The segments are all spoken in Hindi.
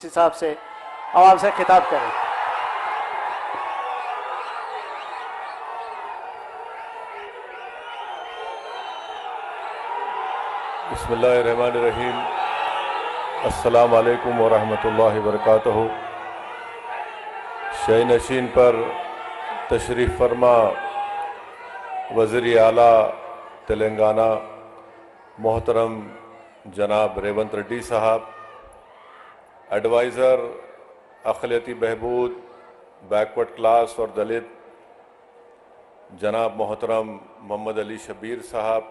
हिसाब से आवाम से खिताब करें। बिस्मिल्लाहिर्रहमानिर्रहीम। अस्सलाम वालेकुम वरहमतुल्लाहि वबरकातुहू। शय नशीन पर तशरीफ़ फरमा वज़ीर आला तेलंगाना मोहतरम जनाब रेवंत रेड्डी साहब, एडवाइज़र अक़लियती बहबूद बैकवर्ड क्लास और दलित जनाब मोहतरम मोहम्मद अली शबीर साहब,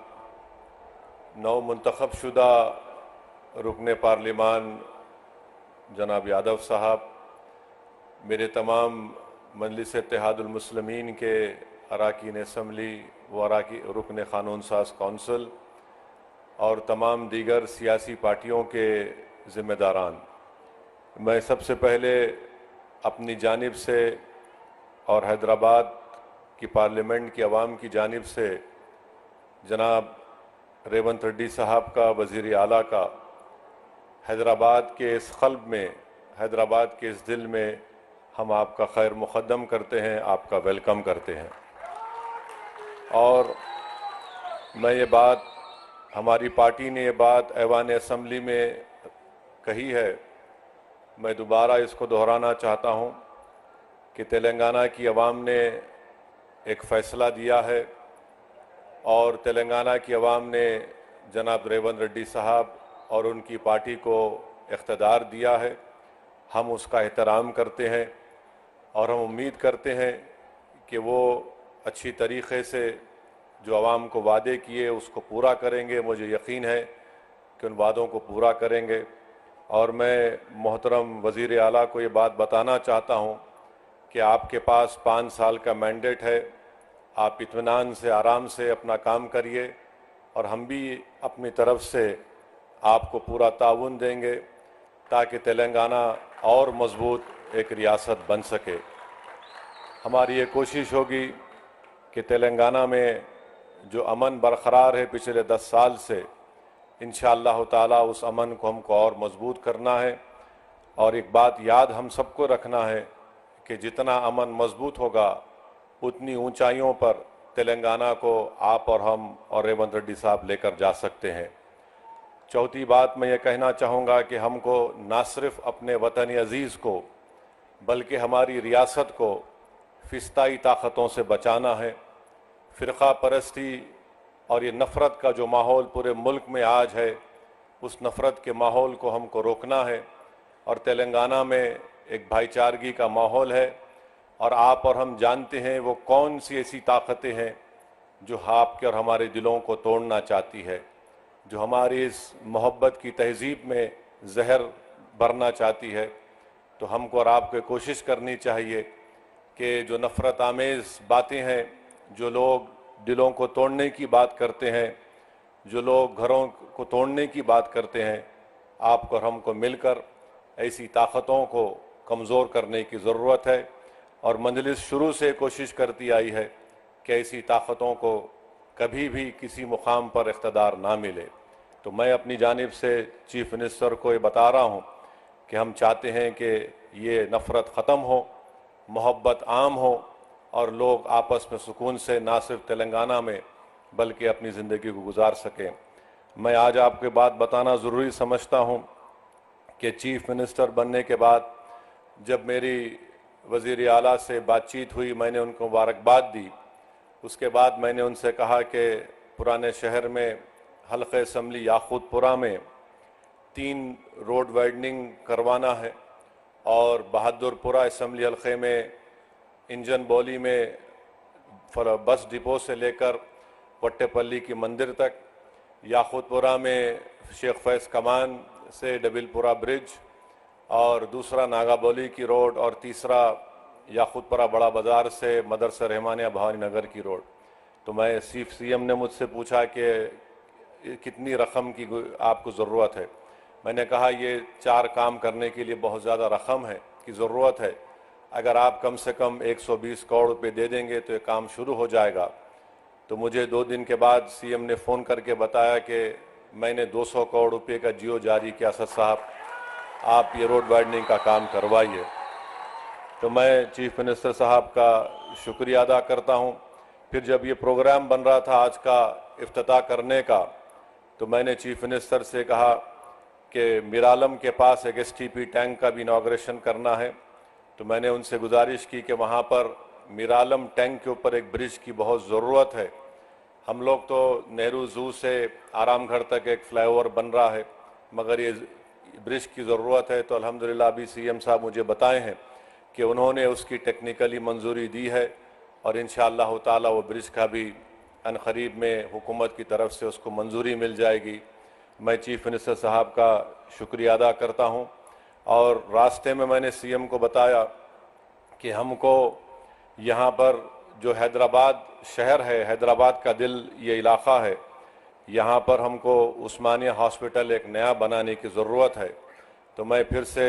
नौ मुंतखब शुदा रुकन पार्लिमान जनाब यादव साहब, मेरे तमाम मजलिस इत्तेहादुल मुस्लिमीन के अराकीन असम्बली व रुकन क़ानून साज कौंसिल और तमाम दीगर सियासी पार्टियों के ज़िम्मेदारान, मैं सबसे पहले अपनी जानिब से और हैदराबाद की पार्लियामेंट की आवाम की जानिब से जनाब रेवंत रेड्डी साहब का, वज़ीर आला का, हैदराबाद के इस क़ल्ब में, हैदराबाद के इस दिल में हम आपका खैर मुक़द्दम करते हैं, आपका वेलकम करते हैं। और मैं ये बात, हमारी पार्टी ने ये बात ऐवान असम्बली में कही है, मैं दोबारा इसको दोहराना चाहता हूँ कि तेलंगाना की आवाम ने एक फ़ैसला दिया है और तेलंगाना की आवाम ने जनाब रेवंत रेड्डी साहब और उनकी पार्टी को इख्तियार दिया है। हम उसका एहतराम करते हैं और हम उम्मीद करते हैं कि वो अच्छी तरीक़े से जो आवाम को वादे किए उसको पूरा करेंगे। मुझे यकीन है कि उन वादों को पूरा करेंगे। और मैं मोहतरम वज़ीर आला को ये बात बताना चाहता हूँ कि आपके पास 5 साल का मैंडेट है, आप इत्मीनान से, आराम से अपना काम करिए और हम भी अपनी तरफ से आपको पूरा ताउन देंगे ताकि तेलंगाना और मजबूत एक रियासत बन सके। हमारी ये कोशिश होगी कि तेलंगाना में जो अमन बरकरार है पिछले 10 साल से, इंशाअल्लाह ताला उस अमन को हमको और मजबूत करना है। और एक बात याद हम सबको रखना है कि जितना अमन मजबूत होगा उतनी ऊंचाइयों पर तेलंगाना को आप और हम और रेवंत रेड्डी साहब लेकर जा सकते हैं। चौथी बात मैं ये कहना चाहूँगा कि हमको ना सिर्फ अपने वतन अजीज़ को बल्कि हमारी रियासत को फिस्ताई ताकतों से बचाना है। फ़िरक़ा परस्ती और ये नफ़रत का जो माहौल पूरे मुल्क में आज है, उस नफ़रत के माहौल को हमको रोकना है। और तेलंगाना में एक भाईचारगी का माहौल है और आप और हम जानते हैं वो कौन सी ऐसी ताकतें हैं जो आपके और हमारे दिलों को तोड़ना चाहती है, जो हमारी इस मोहब्बत की तहज़ीब में जहर भरना चाहती है। तो हमको और आपको कोशिश करनी चाहिए कि जो नफ़रत आमेज़ बातें हैं, जो लोग दिलों को तोड़ने की बात करते हैं, जो लोग घरों को तोड़ने की बात करते हैं, आपको और हमको मिलकर ऐसी ताकतों को कमज़ोर करने की ज़रूरत है। और मजलिस शुरू से कोशिश करती आई है कि ऐसी ताकतों को कभी भी किसी मुकाम पर इख्तियार ना मिले। तो मैं अपनी जानिब से चीफ मिनिस्टर को ये बता रहा हूँ कि हम चाहते हैं कि ये नफ़रत ख़त्म हो, मोहब्बत आम हो और लोग आपस में सुकून से ना सिर्फ तेलंगाना में बल्कि अपनी ज़िंदगी को गुजार सकें। मैं आज आपको बात बताना ज़रूरी समझता हूँ कि चीफ मिनिस्टर बनने के बाद जब मेरी वज़ीर आला से बातचीत हुई, मैंने उनको मुबारकबाद दी। उसके बाद मैंने उनसे कहा कि पुराने शहर में हल्क़े असम्बली याक़ूतपुरा में 3 रोड वाइडनिंग करवाना है और बहादुरपुरा असम्बली हल्क़े में इंजन बौली में बस डिपो से लेकर वट्टेपल्ली की मंदिर तक, याक़ूतपुरा में शेख फैज़ कमान से डबिलपुरा ब्रिज और दूसरा नागाबोली की रोड और तीसरा याक़ूतपुरा बड़ा बाज़ार से मदरसा रहमानिया भवानी नगर की रोड। तो मैं सीएम ने मुझसे पूछा कि कितनी रकम की आपको ज़रूरत है। मैंने कहा ये 4 काम करने के लिए बहुत ज़्यादा रकम है की ज़रूरत है। अगर आप कम से कम 120 करोड़ रुपये दे देंगे तो ये काम शुरू हो जाएगा। तो मुझे 2 दिन के बाद सीएम ने फ़ोन करके बताया कि मैंने 200 करोड़ रुपये का जियो जारी किया सर साहब। आप ये रोड वाइडनिंग का काम करवाइए। तो मैं चीफ मिनिस्टर साहब का शुक्रिया अदा करता हूँ। फिर जब ये प्रोग्राम बन रहा था आज का इफ्तिताह करने का, तो मैंने चीफ मिनिस्टर से कहा कि मीरालम के पास एक एसटीपी टैंक का भी इनॉग्रेशन करना है। तो मैंने उनसे गुजारिश की कि वहाँ पर मीरालम टैंक के ऊपर एक ब्रिज की बहुत ज़रूरत है। हम लोग तो नेहरू ज़ू से आरामगढ़ तक एक फ्लाईओवर बन रहा है, मगर ये ब्रिज की ज़रूरत है। तो अल्हम्दुलिल्लाह अभी सीएम साहब मुझे बताए हैं कि उन्होंने उसकी टेक्निकली मंजूरी दी है और इंशाअल्लाह ताला वो ब्रिज का भी अनकरीब में हुकूमत की तरफ से उसको मंजूरी मिल जाएगी। मैं चीफ मिनिस्टर साहब का शुक्रिया अदा करता हूँ। और रास्ते में मैंने सीएम को बताया कि हमको यहाँ पर जो हैदराबाद शहर है, हैदराबाद का दिल ये इलाक़ा है, यहाँ पर हमको उस्मानिया हॉस्पिटल एक नया बनाने की ज़रूरत है। तो मैं फिर से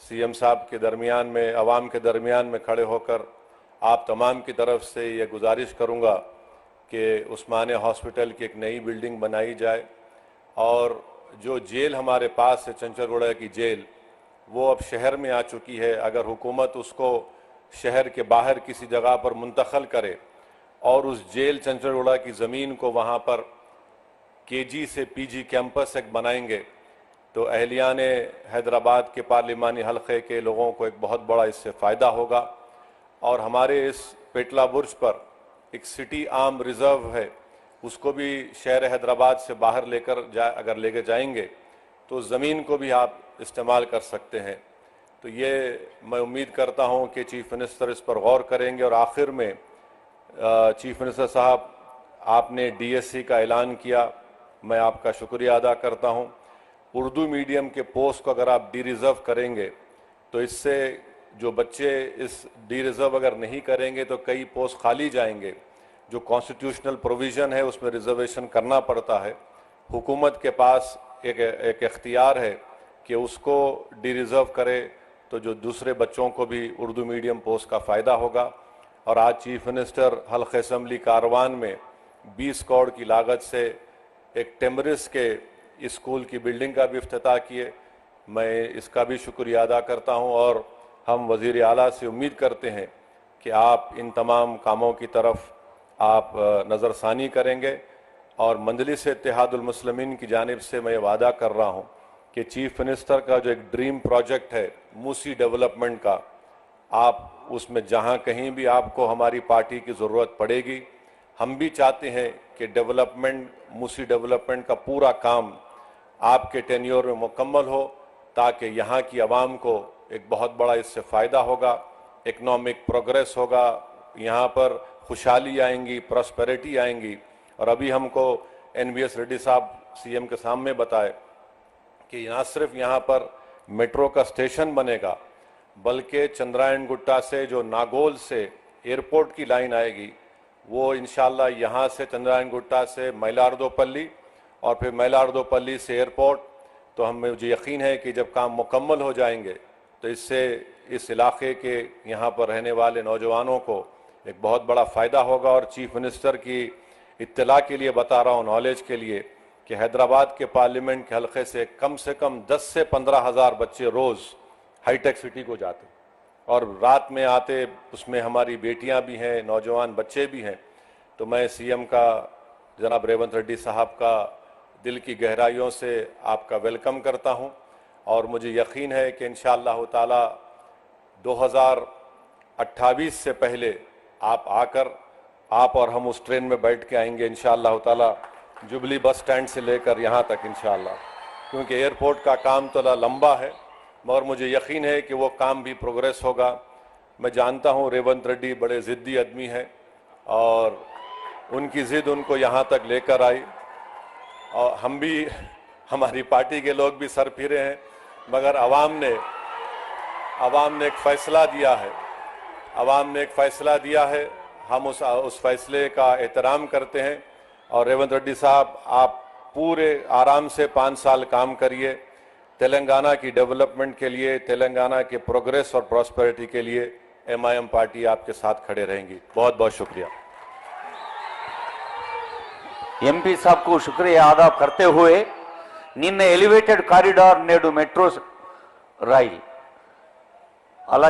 सीएम साहब के दरमियान में, अवाम के दरमियान में खड़े होकर आप तमाम की तरफ से ये गुजारिश करूँगा कि उस्मानिया हॉस्पिटल की एक नई बिल्डिंग बनाई जाए। और जो जेल हमारे पास है, चंचलगुड़ा की जेल, वो अब शहर में आ चुकी है। अगर हुकूमत उसको शहर के बाहर किसी जगह पर मुंतकिल करे और उस जेल चंचलगुड़ा की ज़मीन को वहाँ पर केजी से पीजी कैंपस एक बनाएंगे, तो अहलियान हैदराबाद के पार्लिमानी हलक़े के लोगों को एक बहुत बड़ा इससे फ़ायदा होगा। और हमारे इस पेटला बुर्ज पर एक सिटी आर्म रिज़र्व है, उसको भी शहर हैदराबाद से बाहर अगर लेकर जाएंगे तो ज़मीन को भी आप इस्तेमाल कर सकते हैं। तो ये मैं उम्मीद करता हूँ कि चीफ मिनिस्टर इस पर गौर करेंगे। और आखिर में चीफ मिनिस्टर साहब, आपने डीएससी का ऐलान किया, मैं आपका शुक्रिया अदा करता हूँ। उर्दू मीडियम के पोस्ट को अगर आप डी रिज़र्व करेंगे तो इससे जो बच्चे इस डी रिज़र्व अगर नहीं करेंगे तो कई पोस्ट खाली जाएंगे। जो कॉन्स्टिट्यूशनल प्रोविज़न है उसमें रिजर्वेशन करना पड़ता है। हुकूमत के पास एक इख्तियार है कि उसको डी रिज़र्व करे, तो जो दूसरे बच्चों को भी उर्दू मीडियम पोस्ट का फ़ायदा होगा। और आज चीफ मिनिस्टर हल्क़े असम्बली कारवान में 20 करोड़ की लागत से एक टेमरिस के स्कूल की बिल्डिंग का भी इफ्तिताह किए। मैं इसका भी शुक्रिया अदा करता हूँ। और हम वज़ीर आला से उम्मीद करते हैं कि आप इन तमाम कामों की तरफ आप नज़रसानी करेंगे। और मजलिस इत्तेहादुल मुस्लिमीन की जानिब से मैं वादा कर रहा हूँ कि चीफ मिनिस्टर का जो एक ड्रीम प्रोजेक्ट है मूसी डेवलपमेंट का, आप उसमें जहाँ कहीं भी आपको हमारी पार्टी की ज़रूरत पड़ेगी, हम भी चाहते हैं कि मूसी डेवलपमेंट का पूरा काम आपके टेन्योर में मुकम्मल हो, ताकि यहाँ की आवाम को एक बहुत बड़ा इससे फ़ायदा होगा, इकनॉमिक प्रोग्रेस होगा, यहाँ पर खुशहाली आएंगी, प्रॉस्पेरिटी आएंगी। और अभी हमको NVS रेड्डी साहब सीएम के सामने बताए कि ना सिर्फ यहाँ पर मेट्रो का स्टेशन बनेगा, बल्कि चंद्रायन गुट्टा से जो नागोल से एयरपोर्ट की लाइन आएगी, वो इंशाल्लाह यहाँ से चंद्रायन गुट्टा से मैलार्दोपल्ली और फिर मैलार्दोपल्ली से एयरपोर्ट। तो मुझे यकीन है कि जब काम मुकम्मल हो जाएंगे तो इससे इस इलाके के यहाँ पर रहने वाले नौजवानों को एक बहुत बड़ा फ़ायदा होगा। और चीफ मिनिस्टर की इत्तला के लिए बता रहा हूँ, नॉलेज के लिए, कि हैदराबाद के पार्लियामेंट के हलक़े से कम 10 से 15 हज़ार बच्चे रोज़ हाईटेक सिटी को जाते और रात में आते। उसमें हमारी बेटियां भी हैं, नौजवान बच्चे भी हैं। तो मैं सीएम का, जनाब रेवंत रेड्डी साहब का दिल की गहराइयों से आपका वेलकम करता हूं। और मुझे यकीन है कि इंशाअल्लाह ताला 2028 से पहले आप आकर, आप और हम उस ट्रेन में बैठ के आएंगे इंशाअल्लाह ताला, जुबली बस स्टैंड से लेकर यहाँ तक इंशाअल्लाह। क्योंकि एयरपोर्ट का काम थोड़ा लंबा है, मगर मुझे यकीन है कि वो काम भी प्रोग्रेस होगा। मैं जानता हूँ रेवंत रेड्डी बड़े ज़िद्दी आदमी हैं और उनकी ज़िद उनको यहाँ तक लेकर आई। और हम भी, हमारी पार्टी के लोग भी सर फिरे हैं, मगर आवाम ने एक फ़ैसला दिया है। आवाम ने एक फ़ैसला दिया है, हम उस फैसले का एहतराम करते हैं। और रेवंत रेड्डी साहब, आप पूरे आराम से 5 साल काम करिए। तेलंगाना की डेवलपमेंट के लिए, तेलंगाना के प्रोग्रेस और प्रॉस्पेरिटी के लिए MIM पार्टी आपके साथ खड़े रहेंगी। बहुत बहुत शुक्रिया। ఎంపీ సాబ్కు శుక్రియా ఆదా करते हुए నిన్న ఎలివేటెడ్ కారిడార్ నేడు మెట్రో రాయి. అలాగే